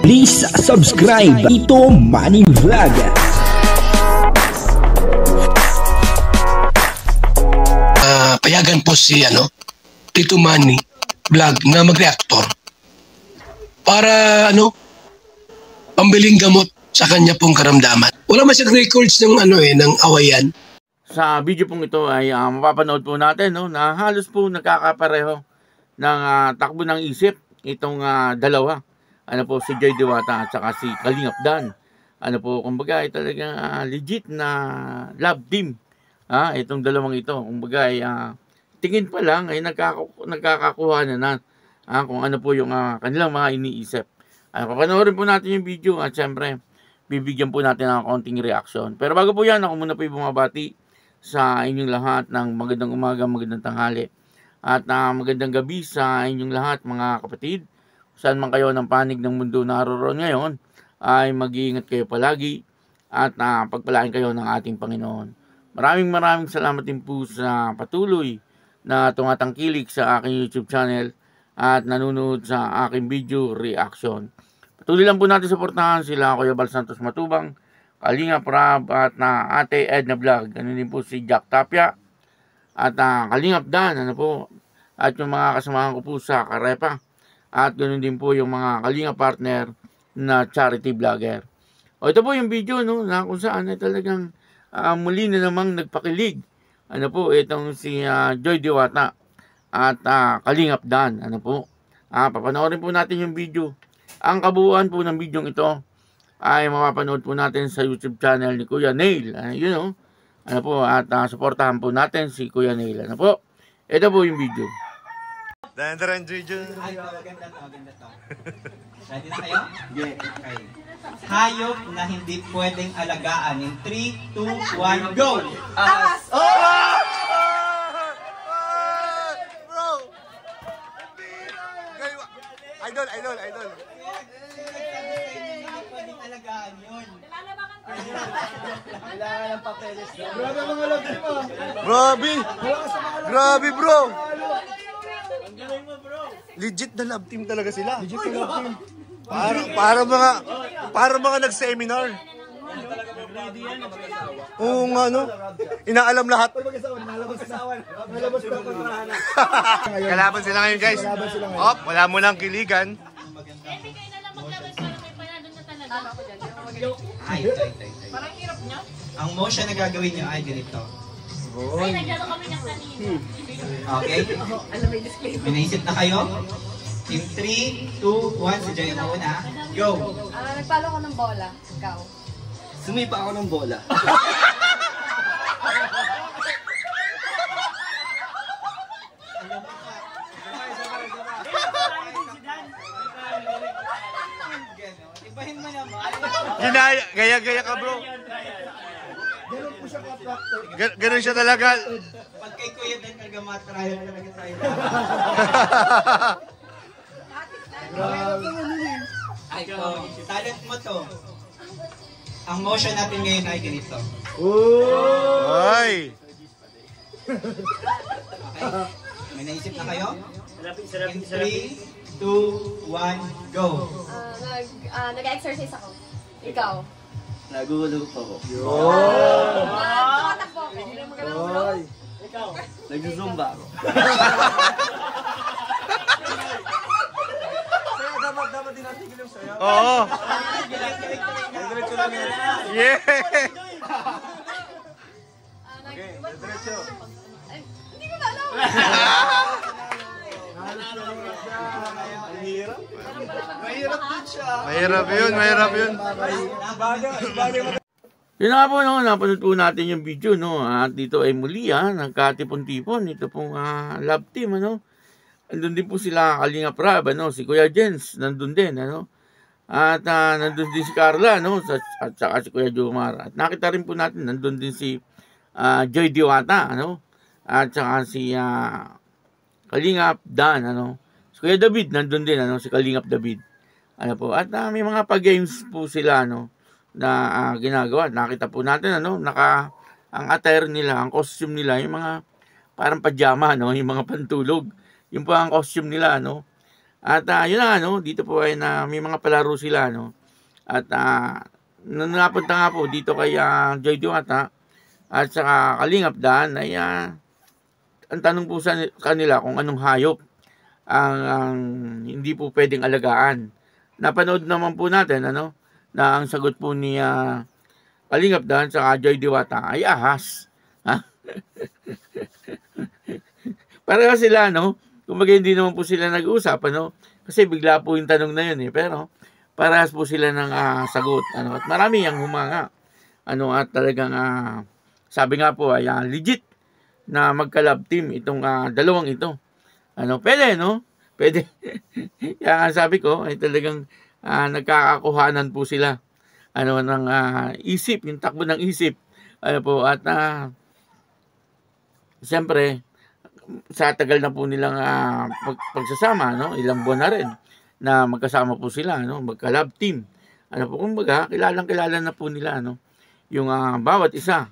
Please subscribe Tito Manny Vlog. Payagan po si Tito Manny Vlog na mag-reactor para pambiling gamot sa kanya pong karamdaman. Wala man siyang records ng ng awayan. Sa video pong ito ay mapapanood po natin na halos po nagkakapareho ng takbo ng isip itong dalawa. Si Joy Diwata at saka si Kalingap Dan. Kumbaga ay talagang legit na love team. Itong dalawang ito. Kumbaga ay tingin pa lang ay nagkakakuha na kung ano po yung kanilang mga iniisip. Papanoorin po natin yung video at syempre bibigyan po natin ng konting reaction. Pero bago po yan, ako muna po yung bumabati sa inyong lahat ng magandang umaga, magandang tanghali at magandang gabi sa inyong lahat mga kapatid. Saan man kayo ng panig ng mundo naroon ngayon ay mag-iingat kayo palagi at pagpalain kayo ng ating Panginoon. Maraming salamat din po sa patuloy na tumatangkilik sa aking YouTube channel at nanonood sa aking video reaction. Patuloy lang po natin suportahan sila Kuya Bal Santos Matubang, Kalingap Rab at Ate Edna Vlog. Ganun din po si Jack Tapia at Kalingap Dan at yung mga kasamahan ko po sa Karepa. At ganoon din po yung mga Kalingap partner na charity vlogger. Ito po yung video na kung saan ay talagang muli na namang nagpakilig. Itong si Joy Diwata at Kalingap Dan. Papanoorin po natin yung video. Ang kabuuan po ng video ito ay mapapanood po natin sa YouTube channel ni Kuya Neil. At suportahan po natin si Kuya Neil. Ito po yung video. Dandaran Juju. Maganda to. Ready na kayo? Yeah. Okay. Hayop na hindi pwedeng alagaan in 3, 2, 1, go! Ahas! Bro! Idol. Hindi pwedeng alagaan yun. Kailangan ng papeles. Grabe mga lagi mo. Grabe bro! Legit na love team talaga sila. Legit na love team. Para mga nag-seminar. Oo nga inaalam lahat. Kalaban sila ngayon guys. Wala mo lang kiligan. Ay. Parang hirap niya. Ang motion na gagawin niyo ay ganito. Ay, naglaro kami ng kanina. Okay? May naisip na kayo? In 3, 2, 1, si Joy mo una. Go! Nagpalo ko ng bola. Ikaw. Sumipa ako ng bola. Ibahin mo naman. Gaya ka bro. Ganun po siya ka-attractor. Ganun siya talaga. Pag kay Kuya Dan Kagamatrayan talaga tayo. Ay ko, talent mo to. Ang motion natin ngayon ay ganito. Ay! Okay? May naisip na kayo? In 3, 2, 1, go! Nag-exercise ako. Ikaw. Nagulo pa ko. Tumatakbo ako. Hindi mo galaw-galaw. Ikaw. Nag-zumba ako. Dapat din natin yung sayaw. Oo. Yeah. Diretso. Hindi ko na alam. Mahirap din siya. Mahirap yun. Yun nga po, napanood po natin yung video, At dito ay muli, nagkatipon-tipon. Ito pong love team, Andun din po sila Kalingap Rab, si Kuya Jens, nandun din, At nandun din si Carla, at saka si Kuya Jomar. At nakita rin po natin, nandun din si Joy Diwata, At saka si Kalingap Dan, Si Kuya David, nandun din, si Kalingap David. At may mga pag-games po sila, na ginagawa. Nakita po natin, ang attire nila, ang costume nila, yung mga parang pajama, yung mga pantulog. Yung po ang costume nila, At yun na ano, dito po ay na may mga palaro sila no. At nung napunta nga po dito kay Joy Diwata at saka Kalingap Dan ay ang tanong po sa kanila kung anong hayop ang hindi po pwedeng alagaan. Napanood naman po natin ano na ang sagot po ni Kalingap Dan sa Joy Diwata ay ahas. Ha? Para sila no, kumbaga hindi naman po sila nag-uusap ano kasi bigla po yung tanong na yun pero parehas po sila ng sagot ano at marami ang humanga ano at talagang sabi nga po ay legit na magka-love team itong dalawang ito. Ano, pwede, no? Pwede. Kaya nga sabi ko, ay talagang nagkakakuhanan po sila. Ano, ng isip, yung takbo ng isip. Ano po, at siyempre, sa tagal na po nilang pagsasama, no? Ilang buwan na rin na magkasama po sila, no? Magka-love team. Ano po, kumbaga, kilalang-kilala na po nila, no? Yung bawat isa.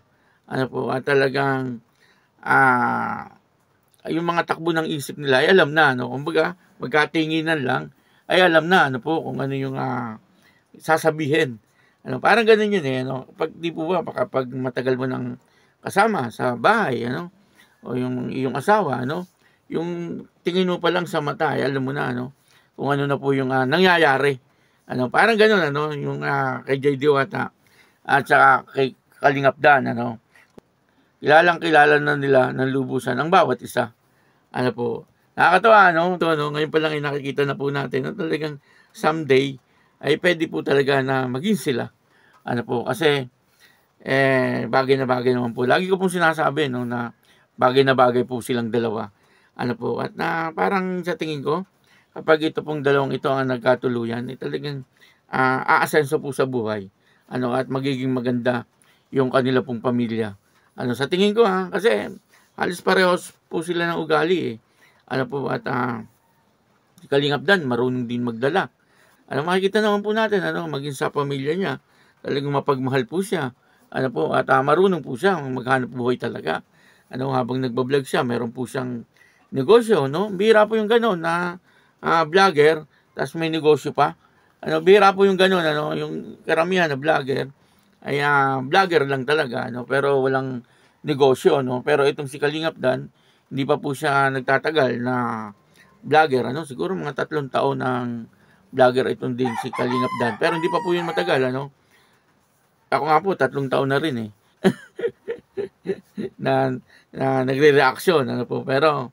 Ano po, at talagang yung mga takbo ng isip nila ay alam na, no? Kumbaga, magkatinginan lang, ay alam na, ano po, kung ano yung sasabihin. Ano, parang ganun yun ano? Pag di po ba, kapag matagal mo nang kasama sa bahay, ano? O yung iyong asawa, ano? Yung tingin mo pa lang sa mata, ay alam mo na, ano? Kung ano na po yung nangyayari. Ano, parang ganun, ano? Yung kay Joy Diwata at saka kay Kalingap Dan, ano? Kilalang-kilala na nila ng lubusan ang bawat isa. Ano po, nakakatawa, no? Ito, no? Ngayon pa lang ay nakikita na po natin, no? Talagang someday, ay pwede po talaga na maging sila. Ano po, kasi, bagay na bagay naman po. Lagi ko pong sinasabi, no, na bagay na bagay po silang dalawa. Ano po, at parang sa tingin ko, kapag ito pong dalawang ito ang nagkatuluyan, ay talagang aasenso po sa buhay. Ano, at magiging maganda yung kanila pong pamilya. Ano, sa tingin ko kasi halos parehos po sila ng ugali Ano po, at si Kalingap Dan, marunong din magdala. Ano, makikita naman po natin, ano, maging sa pamilya niya, talagang mapagmahal po siya. Ano po, at marunong po siya, maghanap buhay talaga. Ano, habang nagbablog siya, meron po siyang negosyo, no? Bihira po yung gano'n na vlogger, tapos may negosyo pa. Ano, bihira po yung gano'n, ano, yung karamihan na vlogger, ay vlogger lang talaga, no? Pero walang negosyo, no? Pero itong si Kalingap Dan, hindi pa po siya nagtatagal na vlogger, ano? Siguro mga 3 taon ng vlogger itong din si Kalingap Dan. Pero hindi pa po yun matagal, ano? Ako nga po, 3 taon na rin na nagre-reaction, ano po. Pero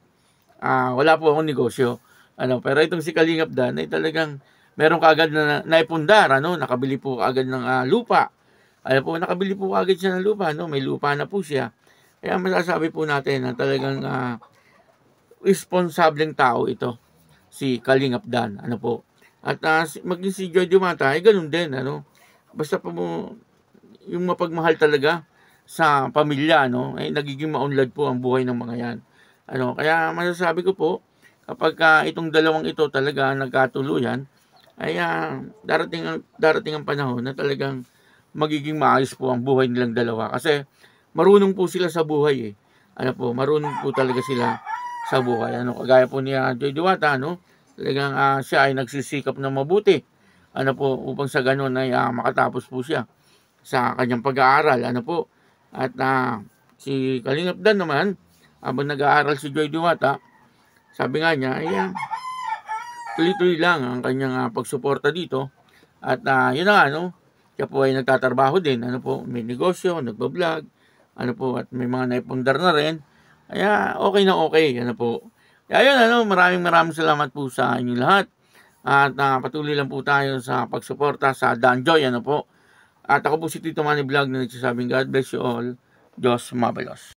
wala po akong negosyo. Ano, pero itong si Kalingap Dan ay talagang meron kaagad na naipundar, ano? Nakabili po kaagad ng lupa. Ano po, nakabili po agad siya ng lupa, no? May lupa na po siya. Kaya masasabi po natin na talagang responsableng tao ito, si Kalingap Dan, ano po. At maging si Joy Diwata, ay ganun din, ano. Basta po yung mapagmahal talaga sa pamilya, no, ay nagiging maunlad po ang buhay ng mga yan. Ano, kaya masasabi ko po, kapag itong dalawang ito talaga nagkatuluyan, ay darating ang panahon na talagang magiging maayos po ang buhay nilang dalawa. Kasi marunong po sila sa buhay Ano po, marunong po talaga sila sa buhay. Ano, kagaya po ni Joy Diwata, no? Talagang siya ay nagsisikap na mabuti. Ano po, upang sa ganun ay makatapos po siya sa kanyang pag-aaral. Ano po, at si Kalingap Dan naman, habang nag-aaral si Joy Diwata, sabi nga niya, ay tuloy-tuloy lang ang kanyang pagsuporta dito. At yun na ano, siya po ay nagtatrabaho din, ano po, may negosyo, nagbablog, ano po, at may mga naipundar na rin. Kaya okay na okay, ano po. Kaya yun, ano, maraming salamat po sa inyong lahat. At patuloy lang po tayo sa pagsuporta sa Dan Joy, ano po. At ako po si Tito Manny Vlog na nagsasabing God bless you all. Diyos mabalos.